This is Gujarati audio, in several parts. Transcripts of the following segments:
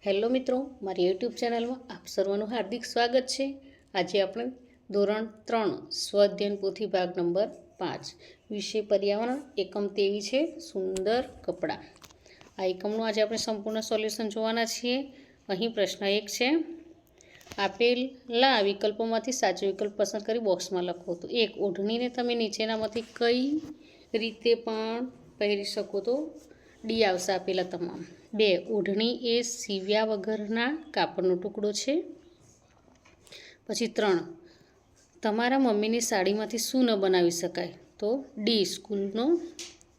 હેલો મિત્રો, મારી યુટ્યુબ ચેનલમાં આપ સર્વનું હાર્દિક સ્વાગત છે। આજે આપણે ધોરણ 3 સ્વઅધ્યયન પોથી ભાગ નંબર 5 વિષય પર્યાવરણ એકમ 23 છે સુંદર કપડાં। આ એકમનું આજે આપણે સંપૂર્ણ સોલ્યુશન જોવાના છીએ। અહીં પ્રશ્ન 1 છે, આપેલા વિકલ્પોમાંથી સાચો વિકલ્પ પસંદ કરી બોક્સમાં લખો। તો 1, ઓઢણીને તમે નીચેનામાંથી કઈ રીતે પણ પહેરી શકો? તો ડી આવશે આપેલા તમામ। 2, ઓઢણી એ સીવ્યા વગરના કાપડનો ટુકડો છે। પછી 3, તમારા મમ્મીની સાડીમાંથી શું ન બનાવી શકાય? તો ડી,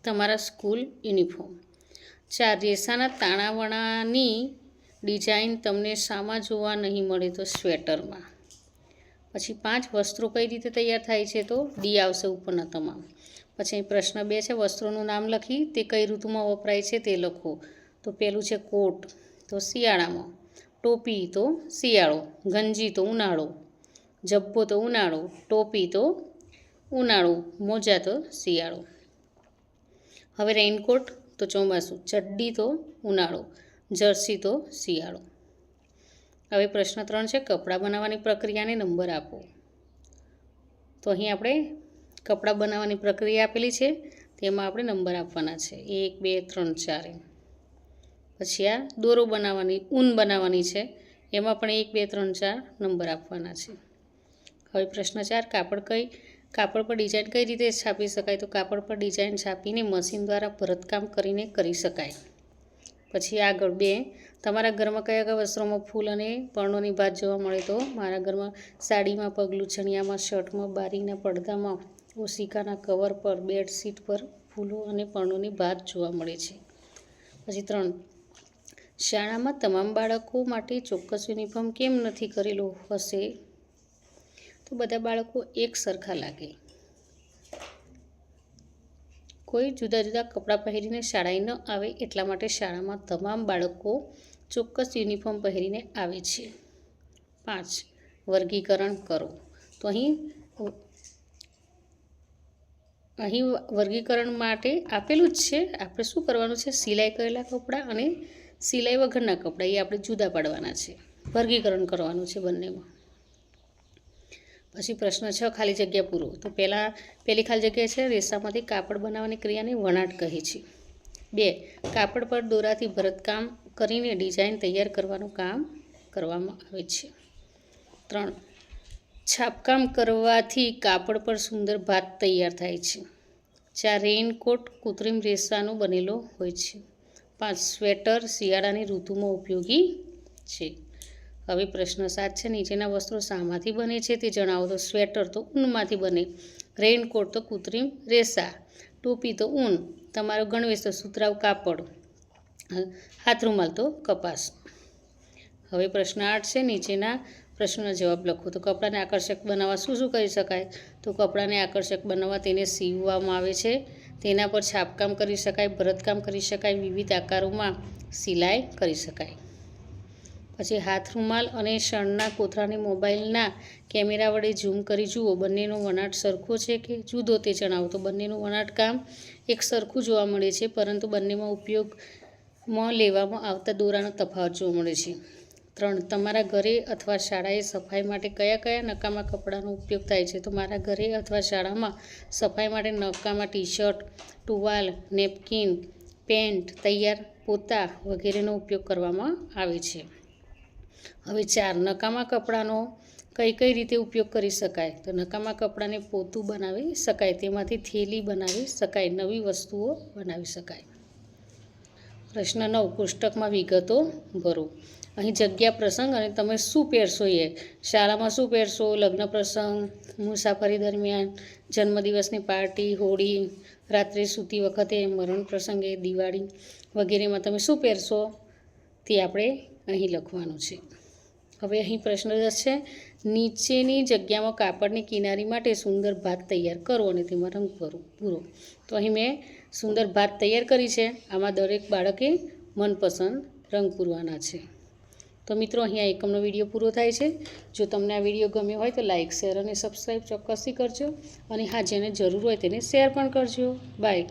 તમારા સ્કૂલ યુનિફોર્મ। 4, રેસાના તાણાવાણાની ડિઝાઇન તમને શામાં જોવા નહીં મળે? તો સ્વેટરમાં। પછી 5, વસ્ત્રો કઈ રીતે તૈયાર થાય છે? તો ડી આવશે ઉપરના તમામ। પછી પ્રશ્ન 2 છે, વસ્ત્રોનું નામ લખી તે કઈ ઋતુમાં વપરાય છે તે લખો। તો પહેલું છે કોટ, તો શિયાળામાં। ટોપી તો શિયાળો, ગંજી તો ઉનાળો, જબ્બો તો ઉનાળો, ટોપી તો ઉનાળો, મોજા તો શિયાળો। હવે રેઇનકોટ તો ચોમાસું, ચડ્ડી તો ઉનાળો, જર્સી તો શિયાળો। હવે પ્રશ્ન 3 છે, કપડાં બનાવવાની પ્રક્રિયાને નંબર આપો। તો અહીં આપણે કપડાં બનાવવાની પ્રક્રિયા આપેલી છે, તેમાં આપણે નંબર આપવાના છે 1, 2, 3, 4 પછી આ દોરો બનાવવાની, ઊન બનાવવાની છે, એમાં પણ 1, 2, 3, 4 નંબર આપવાના છે। હવે પ્રશ્ન 4, કાપડ પર ડિઝાઇન કઈ રીતે છાપી શકાય? તો કાપડ પર ડિઝાઇન છાપીને મશીન દ્વારા ભરતકામ કરીને કરી શકાય। પછી આગળ 2, તમારા ઘરમાં કયા કયા વસ્ત્રોમાં ફૂલ અને પર્ણોની ભાત જોવા મળે? તો મારા ઘરમાં સાડીમાં, પગલું ચણિયામાં, શર્ટમાં, બારીના પડદામાં, ઓશિકાના કવર પર, બેડશીટ પર ફૂલો અને પર્ણોની ભાત જોવા મળે છે। પછી 3, શાળામાં તમામ બાળકો માટે ચોક્કસ યુનિફોર્મ કેમ નથી કરેલો હશે? તો બધા બાળકો એક સરખા લાગે, કોઈ જુદા જુદા કપડાં પહેરીને શાળાએ ન આવે એટલા માટે શાળામાં તમામ બાળકો ચોક્કસ યુનિફોર્મ પહેરીને આવે છે। 5, વર્ગીકરણ કરો। તો અહીં વર્ગીકરણ માટે આપેલું જ છે, આપણે શું કરવાનું છે? સિલાઈ કરેલા કપડાં અને સિલાઈ વગરના કપડાં એ આપણે જુદા પાડવાના છે, વર્ગીકરણ કરવાનું છે બંનેમાં। પછી પ્રશ્ન 6, ખાલી જગ્યા પૂરો। તો પહેલી ખાલી જગ્યા છે, રેસામાંથી કાપડ બનાવવાની ક્રિયાને વણાટ કહે છે। 2, કાપડ પર દોરાથી ભરતકામ કરીને ડિઝાઇન તૈયાર કરવાનું કામ કરવામાં આવે છે। 3, છાપકામ કરવાથી કાપડ પર સુંદર ભાત તૈયાર થાય છે। 4, રેઇનકોટ કૃત્રિમ રેસાનો બનેલો હોય છે। 5, સ્વેટર શિયાળાની ઋતુમાં ઉપયોગી છે। હવે પ્રશ્ન 7 છે, નીચેના વસ્ત્રો શામાંથી બને છે તે જણાવો। તો સ્વેટર તો ઊનમાંથી બને, રેઇનકોટ તો કૃત્રિમ રેસા, ટોપી તો ઊન, તમારો ગણવેશ તો સુતરાઉ કાપડ, હાથરૂમાલ તો કપાસ। હવે પ્રશ્ન 8 છે, નીચેના પ્રશ્નોના જવાબ લખો। તો કપડાને આકર્ષક બનાવવા શું શું કરી શકાય? તો કપડાને આકર્ષક બનાવવા તેને સીવવામાં આવે છે, તેના પર છાપકામ કરી શકાય, ભરતકામ કરી શકાય, વિવિધ આકારોમાં સિલાઈ કરી શકાય। પછી હાથરૂમાલ અને શણના કોથળાને મોબાઈલના કેમેરા વડે ઝૂમ કરી જુઓ, બંનેનો વણાટ સરખો છે કે જુદો તે જણાવો। તો બંનેનું વણાટકામ એક સરખું જોવા મળે છે, પરંતુ બંનેમાં ઉપયોગમાં લેવામાં આવતા દોરાનો તફાવત જોવા મળે છે। 3, તમારા ઘરે અથવા શાળાએ સફાઈ માટે કયા કયા નકામા કપડાનો ઉપયોગ થાય છે? તો મારા ઘરે અથવા શાળામાં સફાઈ માટે નકામા ટી-શર્ટ, ટુવાલ, નેપકિન, પેન્ટ, તૈયાર પોતા વગેરેનો ઉપયોગ કરવામાં આવે છે। હવે 4, નકામા કપડાનો કઈ રીતે ઉપયોગ કરી શકાય? તો નકામા કપડાને પોતું બનાવી શકાય, તેમાંથી થેલી બનાવી શકાય, નવી વસ્તુઓ બનાવી શકાય। પ્રશ્ન 9, કોષ્ટકમાં વિગતો ભરો। અહીં જગ્યા, પ્રસંગ અને તમે શું પહેરશો એ, શાળામાં શું પહેરશો, લગ્ન પ્રસંગ, મુસાફરી દરમિયાન, જન્મદિવસની પાર્ટી, હોળી, રાત્રે સૂતી વખતે, મરણ પ્રસંગે, દિવાળી વગેરેમાં તમે શું પહેરશો તે આપણે અહીં લખવાનું છે। હવે અહીં પ્રશ્ન 10 છે, નીચેની જગ્યામાં કાપડની કિનારી માટે સુંદર ભાત તૈયાર કરો અને તેમાં રંગ પૂરો। તો અહીં મેં સુંદર ભાત તૈયાર કરી છે, આમાં દરેક બાળકે મનપસંદ રંગ પૂરવાના છે। તો મિત્રો, અહીંયા એકમનો વિડીયો પૂરો થાય છે। જો તમને આ વિડીયો ગમ્યો હોય તો લાઇક, શેર અને સબસ્ક્રાઈબ ચોક્કસથી કરજો, અને હા, જેને જરૂર હોય તેને શેર પણ કરજો। બાય।